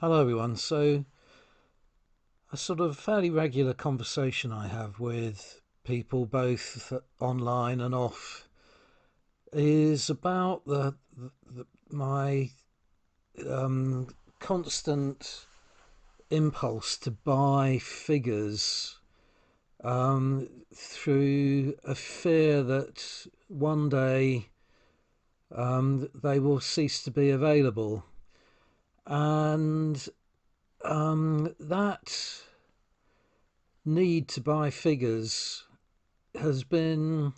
Hello, everyone. So, a sort of fairly regular conversation I have with people, both online and off, is about my um, constant impulse to buy figures through a fear that one day they will cease to be available. And that need to buy figures has been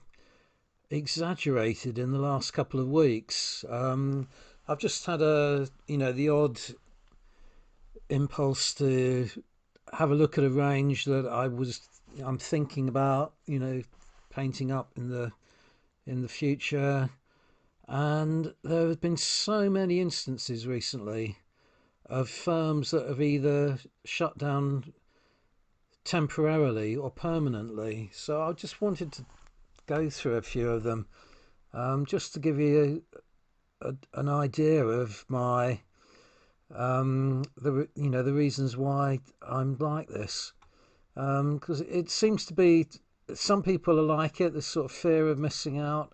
exaggerated in the last couple of weeks. I've just had the odd impulse to have a look at a range that I'm thinking about, painting up in the future. And there have been so many instances recently of firms that have either shut down temporarily or permanently. So I just wanted to go through a few of them, just to give you an idea of my the reasons why I'm like this. Because it seems to be some people are like it. This sort of fear of missing out,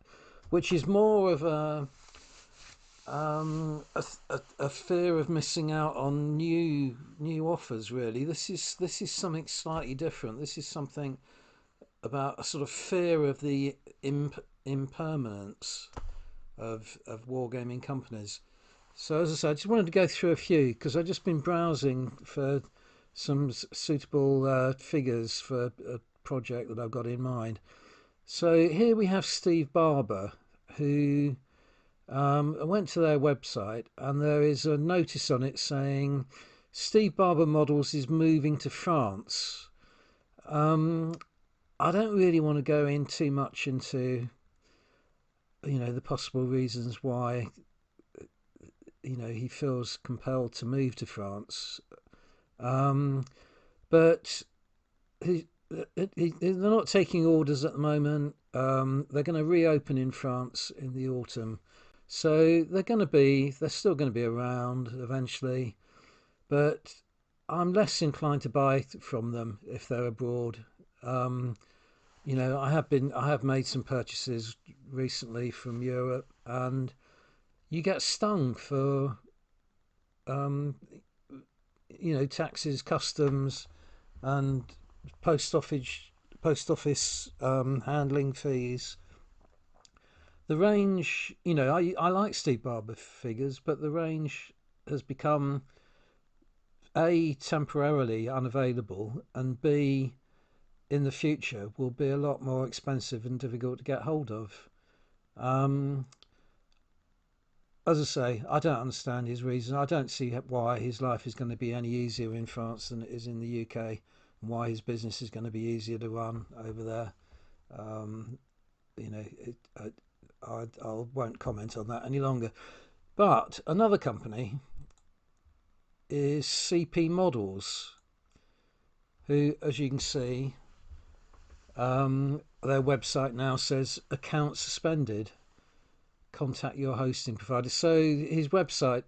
which is more of a fear of missing out on new offers. Really, this is something slightly different. This is something about a sort of fear of the impermanence of wargaming companies. So as I said, I just wanted to go through a few because I've just been browsing for some suitable figures for a project that I've got in mind. So here we have Steve Barber, who I went to their website and there is a notice on it saying Steve Barber Models is moving to France. Um, I don't really want to go in too much into the possible reasons why he feels compelled to move to France. Um, but they're not taking orders at the moment. They're going to reopen in France in the autumn, so they're still going to be around eventually. But I'm less inclined to buy from them if they're abroad. Um, I have made some purchases recently from Europe, and you get stung for um, taxes, customs, and post office handling fees. The range, I like Steve Barber figures, but the range has become a temporarily unavailable, and b in the future will be a lot more expensive and difficult to get hold of. Um, as I say, I don't understand his reason. I don't see why his life is going to be any easier in France than it is in the UK, and why his business is going to be easier to run over there. Um, you know, it, I won't comment on that any longer. But another company is CP Models, who, as you can see, their website now says account suspended. Contact your hosting provider. So his website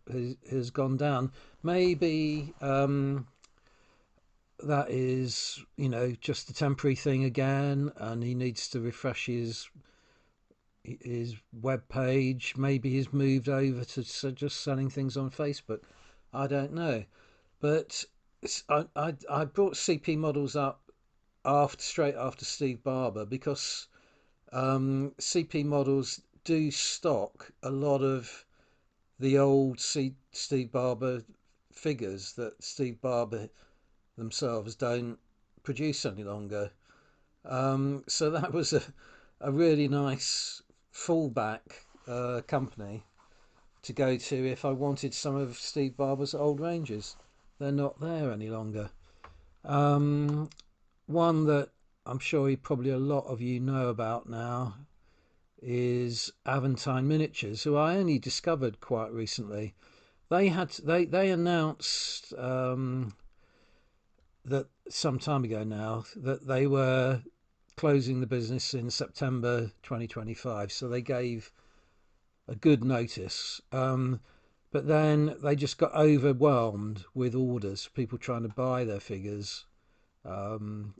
has gone down. Maybe that is, just a temporary thing again, and he needs to refresh his web page. Maybe he's moved over to just selling things on Facebook. I don't know, but I brought CP Models up straight after Steve Barber because CP Models do stock a lot of the old Steve Barber figures that Steve Barber themselves don't produce any longer. So that was a really nice fallback company to go to if I wanted some of Steve Barber's old ranges. They're not there any longer. Um, One that I'm sure probably a lot of you know about now is Aventine Miniatures, who I only discovered quite recently. They announced that some time ago now that they were closing the business in September 2025. So they gave a good notice. but then they just got overwhelmed with orders, people trying to buy their figures. Um,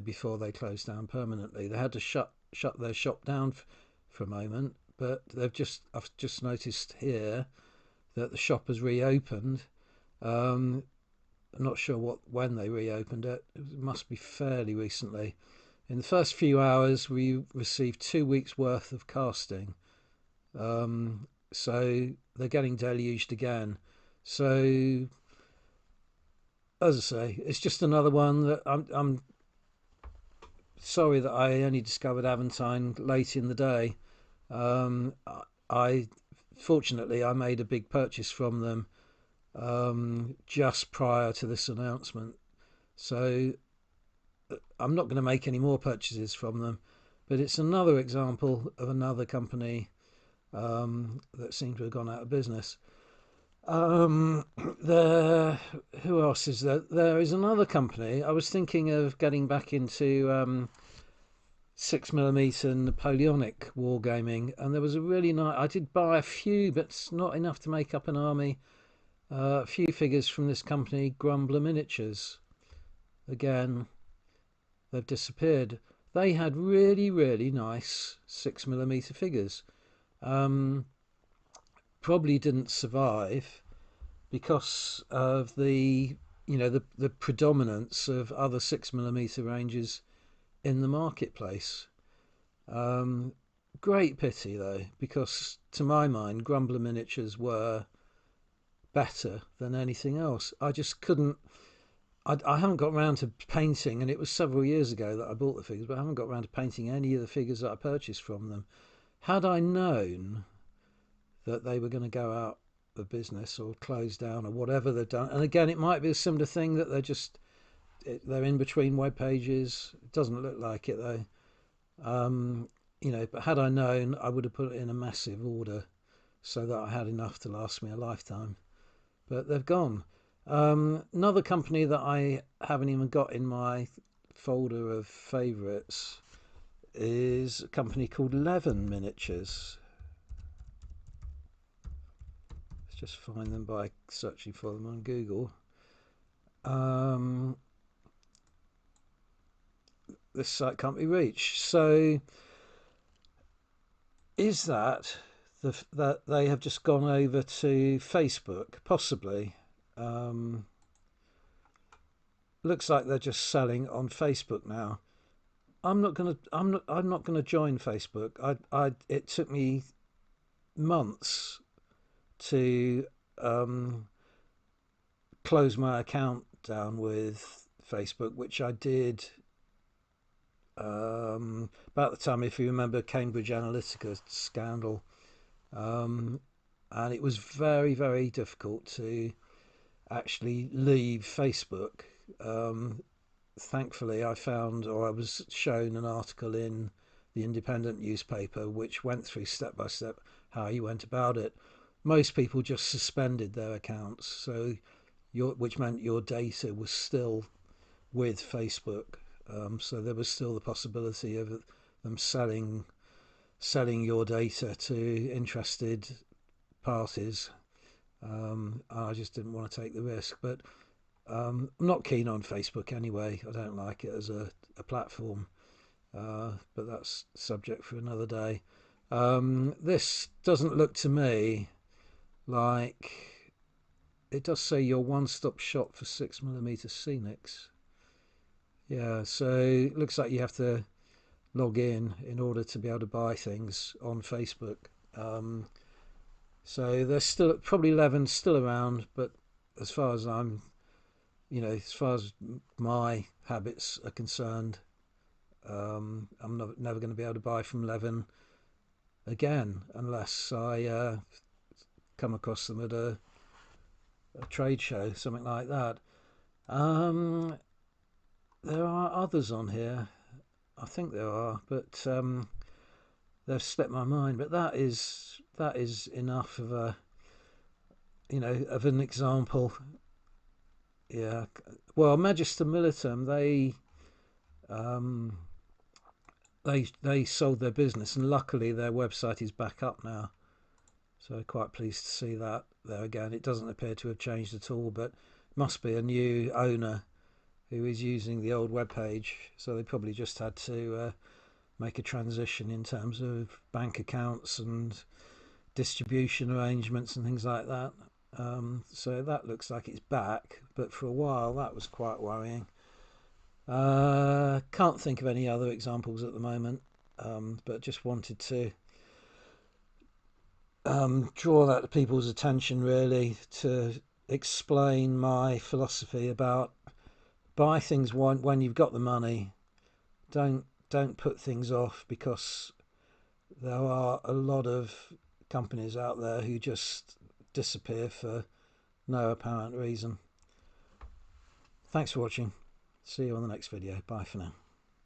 before they closed down permanently, they had to shut their shop down for a moment. But I've just noticed here that the shop has reopened. Um, I'm not sure when they reopened it. It must be fairly recently. In the first few hours, we received 2 weeks worth of casting. So they're getting deluged again. So as I say, it's just another one that I'm sorry that I only discovered Aventine late in the day. Um, I Fortunately I made a big purchase from them just prior to this announcement, so I'm not going to make any more purchases from them. But it's another example of another company that seemed to have gone out of business. Um, there, who else is there? There is another company. I was thinking of getting back into 6mm Napoleonic wargaming, and there was a really nice. I did buy a few, but it's not enough to make up an army. A few figures from this company, Grumbler Miniatures. Again, they've disappeared. They had really, really nice 6mm figures. Um, Probably didn't survive because of the predominance of other 6mm ranges in the marketplace. Um, Great pity though, because to my mind, Grumbler Miniatures were better than anything else. I just couldn't. I haven't got around to painting, and it was several years ago that I bought the figures, but I haven't got around to painting any of the figures that I purchased from them. Had I known that they were going to go out of business or close down or whatever they've done, and again, it might be a similar thing that they're in between web pages. It doesn't look like it though. But had I known, I would have put it in a massive order so that I had enough to last me a lifetime. But they've gone. Another company that I haven't even got in my folder of favourites is a company called Aventine Miniatures. Let's just find them by searching for them on Google. This site can't be reached. So is that that they have just gone over to Facebook? Possibly. Um, Looks like they're just selling on Facebook now. I'm not gonna join Facebook. It took me months to close my account down with Facebook, which I did about the time, if you remember, Cambridge Analytica scandal, um, and it was very, very difficult to actually leave Facebook. Thankfully, I found, or I was shown, an article in the Independent newspaper which went through step by step how you went about it. Most people just suspended their accounts, so which meant your data was still with Facebook. So there was still the possibility of them selling your data to interested parties. I just didn't want to take the risk, but I'm not keen on Facebook anyway. I don't like it as a platform, but that's subject for another day. This doesn't look to me like it does say your one-stop shop for 6mm scenics. Yeah, so it looks like you have to log in order to be able to buy things on Facebook. So they're still probably 11 still around, but as far as as far as my habits are concerned, I'm never going to be able to buy from Levin again unless I come across them at a trade show, something like that. Um, there are others on here. I think there are, but they've slipped my mind. But that is enough of of an example. Yeah. Well, Magister Militum, um, they sold their business, and luckily their website is back up now. So quite pleased to see that there again. It doesn't appear to have changed at all, but must be a new owner who is using the old web page. So they probably just had to make a transition in terms of bank accounts and distribution arrangements and things like that. So that looks like it's back, but for a while that was quite worrying. Can't think of any other examples at the moment, but just wanted to draw that to people's attention, really, to explain my philosophy about buy things when you've got the money. Don't put things off, because there are a lot of companies out there who just disappear for no apparent reason. Thanks for watching. See you on the next video. Bye for now.